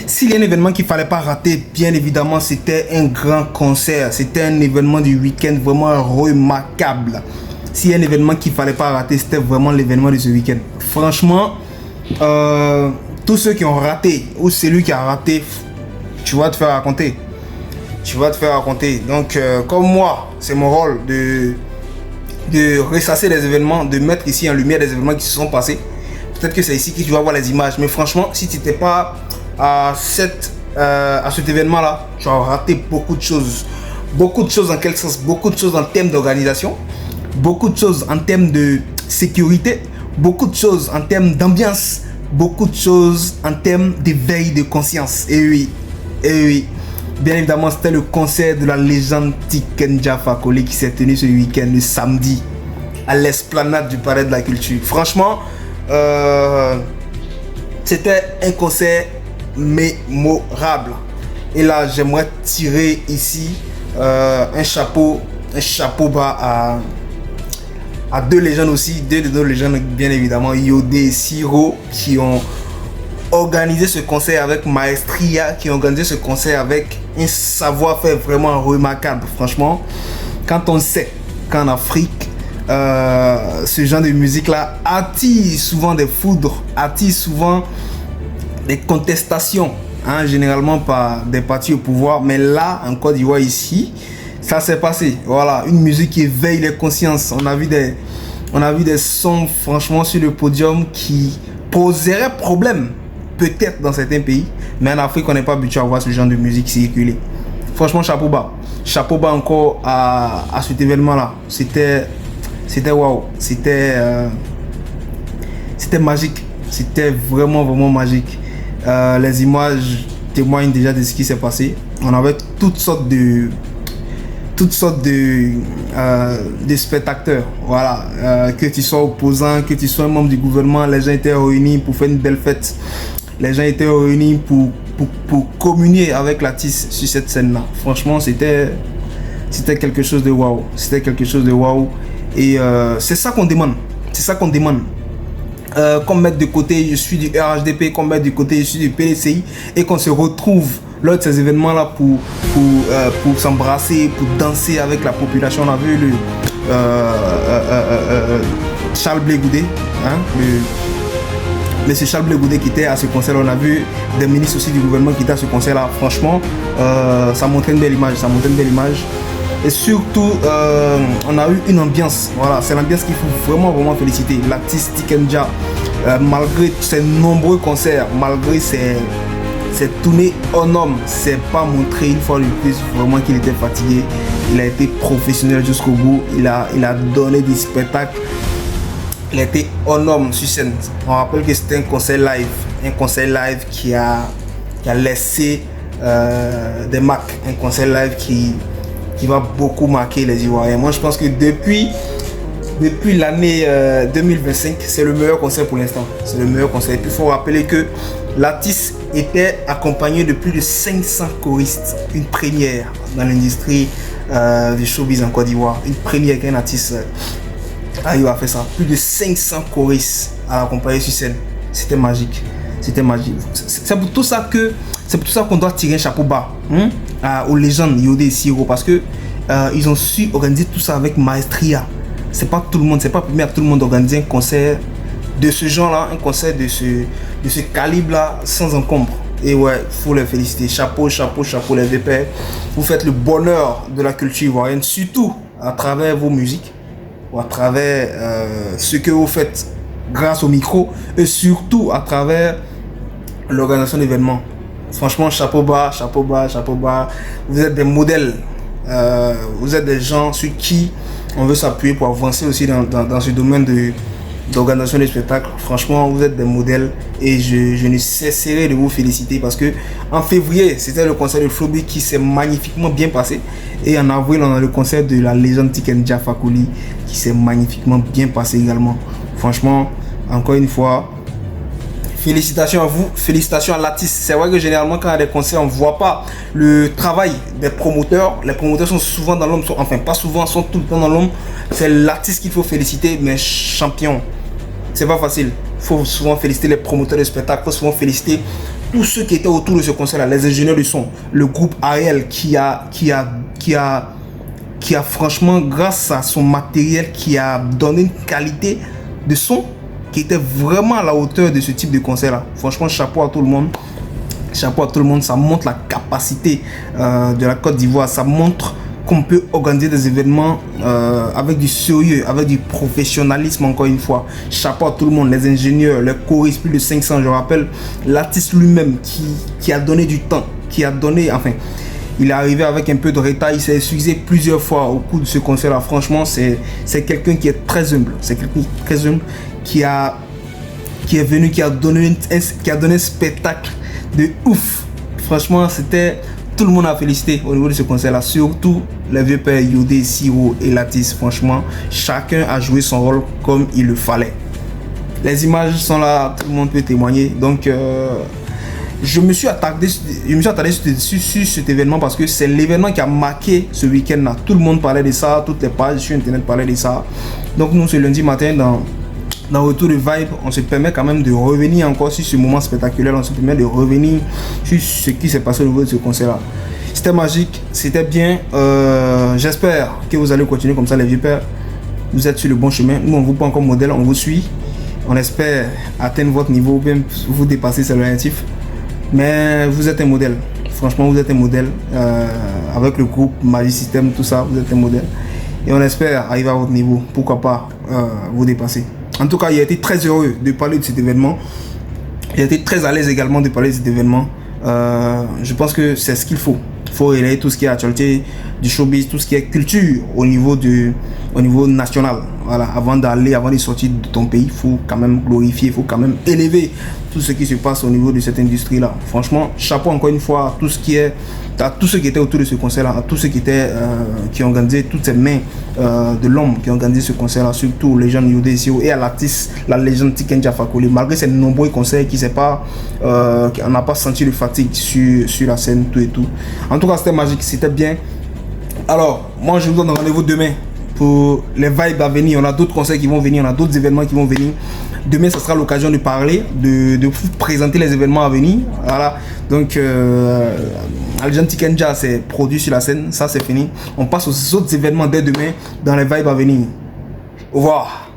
S'il y a un événement qu'il ne fallait pas rater, bien évidemment, c'était un grand concert. C'était un événement du week-end vraiment remarquable. S'il y a un événement qu'il ne fallait pas rater, c'était vraiment l'événement de ce week-end. Franchement, tous ceux qui ont raté, ou celui qui a raté, tu vas te faire raconter. Tu vas te faire raconter. Donc, comme moi, c'est mon rôle de ressasser les événements, de mettre ici en lumière les événements qui se sont passés. Peut-être que c'est ici que tu vas voir les images. Mais franchement, si tu n'étais pas à cet événement-là, tu as raté beaucoup de choses. Beaucoup de choses en quel sens? Beaucoup de choses en termes d'organisation. Beaucoup de choses en termes de sécurité. Beaucoup de choses en termes d'ambiance. Beaucoup de choses en termes d'éveil de conscience. Et oui. Bien évidemment, c'était le concert de la légende Tiken Jah Fakoly qui s'est tenu ce week-end, le samedi, à l'esplanade du Palais de la Culture. Franchement, c'était un concert mémorable. Et là, j'aimerais tirer ici un chapeau bas à deux légendes aussi, deux légendes bien évidemment, Yodé et Siro, qui ont organisé ce concert avec maestria, qui ont organisé ce concert avec un savoir-faire vraiment remarquable. Franchement, quand on sait qu'en Afrique, ce genre de musique-là attire souvent des foudres, attire souvent des contestations, hein, généralement par des partis au pouvoir. Mais là, en Côte d'Ivoire, ici, ça s'est passé. Voilà, une musique qui éveille les consciences. On a vu des sons, franchement, sur le podium qui poseraient problème, peut-être dans certains pays. Mais en Afrique, on n'est pas habitué à voir ce genre de musique circuler. Franchement, chapeau bas. Chapeau bas encore à cet événement-là. C'était waouh. C'était magique. C'était vraiment magique. Les images témoignent déjà de ce qui s'est passé. On avait toutes sortes de spectateurs. Voilà, que tu sois opposant, que tu sois un membre du gouvernement, les gens étaient réunis pour faire une belle fête. Les gens étaient réunis pour communier avec l'artiste sur cette scène-là. Franchement, c'était quelque chose de waouh. C'était quelque chose de waouh. Et c'est ça qu'on demande. C'est ça qu'on demande. Qu'on mette de côté, je suis du RHDP, qu'on mette de côté, je suis du PDCI, et qu'on se retrouve lors de ces événements-là pour s'embrasser, pour danser avec la population. On a vu le Charles Blé Goudé, hein, Monsieur Charles Blé Goudé qui était à ce concert. On a vu des ministres aussi du gouvernement qui étaient à ce concert-là. Franchement, ça montrait une belle image. Et surtout, on a eu une ambiance. Voilà, c'est l'ambiance qu'il faut vraiment féliciter. L'artiste Tiken Jah, malgré ses nombreux concerts, malgré ses tournées en homme, c'est pas montré une fois de plus vraiment qu'il était fatigué. Il a été professionnel jusqu'au bout. Il a donné des spectacles. Il a été en homme sur scène. On rappelle que c'était un concert live qui a laissé des marques. Un concert live qui va beaucoup marquer les Ivoiriens. Moi, je pense que depuis l'année 2025, c'est le meilleur concert pour l'instant. C'est le meilleur concert. Et puis, il faut rappeler que l'artiste était accompagné de plus de 500 choristes. Une première dans l'industrie du showbiz en Côte d'Ivoire. Une première qu'un artiste arrive à faire ça. Plus de 500 choristes à l'accompagner sur scène. C'était magique. C'était magique. C'est pour tout ça qu'on doit tirer un chapeau bas aux légendes Yodé et Siro, parce que ils ont su organiser tout ça avec maestria. C'est pas tout le monde, c'est pas permis à tout le monde d'organiser un concert de ce genre-là, un concert de ce calibre-là sans encombre. Et ouais, faut les féliciter. Chapeau les VP. Vous faites le bonheur de la culture ivoirienne, surtout à travers vos musiques, ou à travers ce que vous faites grâce au micro, et surtout à travers l'organisation d'événements. Franchement, chapeau bas. Vous êtes des modèles. Vous êtes des gens sur qui on veut s'appuyer pour avancer aussi dans ce domaine d'organisation des spectacles. Franchement, vous êtes des modèles, et je ne cesserai de vous féliciter, parce que en février, c'était le concert de Flowbeat qui s'est magnifiquement bien passé, et en avril, on a le concert de la légende Tiken Jah Fakoly qui s'est magnifiquement bien passé également. Franchement, encore une fois, félicitations à vous, félicitations à l'artiste. C'est vrai que généralement, quand il y a des concerts, on ne voit pas le travail des promoteurs. Les promoteurs sont souvent dans l'ombre, enfin pas souvent, sont tout le temps dans l'ombre. C'est l'artiste qu'il faut féliciter, mais champion. C'est pas facile. Il faut souvent féliciter les promoteurs de spectacles, il faut souvent féliciter tous ceux qui étaient autour de ce concert-là, les ingénieurs du son, le groupe Ariel qui a franchement, grâce à son matériel, qui a donné une qualité de son qui était vraiment à la hauteur de ce type de concert-là. Franchement, chapeau à tout le monde. Chapeau à tout le monde. Ça montre la capacité de la Côte d'Ivoire. Ça montre qu'on peut organiser des événements avec du sérieux, avec du professionnalisme, encore une fois. Chapeau à tout le monde, les ingénieurs, les choristes, plus de 500, je rappelle, l'artiste lui-même qui a donné du temps, qui a donné, enfin, il est arrivé avec un peu de retard, il s'est excusé plusieurs fois au cours de ce concert-là. Franchement, c'est quelqu'un qui est très humble, c'est quelqu'un très humble, qui est venu, qui a donné un spectacle de ouf. Franchement, c'était... Tout le monde a félicité au niveau de ce concert-là, surtout les vieux pères Yodé, Siro et Latis. Franchement, chacun a joué son rôle comme il le fallait. Les images sont là, tout le monde peut témoigner. Donc, je me suis attardé sur cet événement parce que c'est l'événement qui a marqué ce week-end-là. Tout le monde parlait de ça, toutes les pages sur Internet parlaient de ça. Donc, nous, ce lundi matin, dans Retour de Vibe, on se permet quand même de revenir encore sur ce moment spectaculaire. On se permet de revenir sur ce qui s'est passé au niveau de ce concert-là. C'était magique, c'était bien. J'espère que vous allez continuer comme ça, les vieux pères. Vous êtes sur le bon chemin. Nous, on vous prend encore modèle, on vous suit. On espère atteindre votre niveau, même vous dépasser, c'est l'objectif. Mais vous êtes un modèle. Franchement, vous êtes un modèle. Avec le groupe Magic System, tout ça, vous êtes un modèle. Et on espère arriver à votre niveau. Pourquoi pas vous dépasser. En tout cas, il a été très heureux de parler de cet événement. Il a été très à l'aise également de parler de cet événement. Je pense que c'est ce qu'il faut. Il faut relayer tout ce qui est actualité du showbiz, tout ce qui est culture au niveau national. Voilà, avant de sortir de ton pays, il faut quand même glorifier, il faut quand même élever tout ce qui se passe au niveau de cette industrie-là. Franchement, chapeau encore une fois à tous ceux qui étaient autour de ce concert-là, à tous ceux qui ont organisé toutes ces mains de l'homme qui ont organisé ce concert-là, surtout les gens de Yodé Siro et à l'artiste, la légende Tiken Jah Fakoly. Malgré ces nombreux concerts on n'a pas senti de fatigue sur la scène, tout et tout. En tout cas, c'était magique, c'était bien. Alors, moi, je vous donne rendez-vous demain pour les vibes à venir. On a d'autres concerts qui vont venir, on a d'autres événements qui vont venir. Demain, ce sera l'occasion de parler, de vous présenter les événements à venir. Voilà. Donc, Aljan Tiken Jah c'est produit sur la scène, ça c'est fini. On passe aux autres événements dès demain dans les vibes à venir. Au revoir.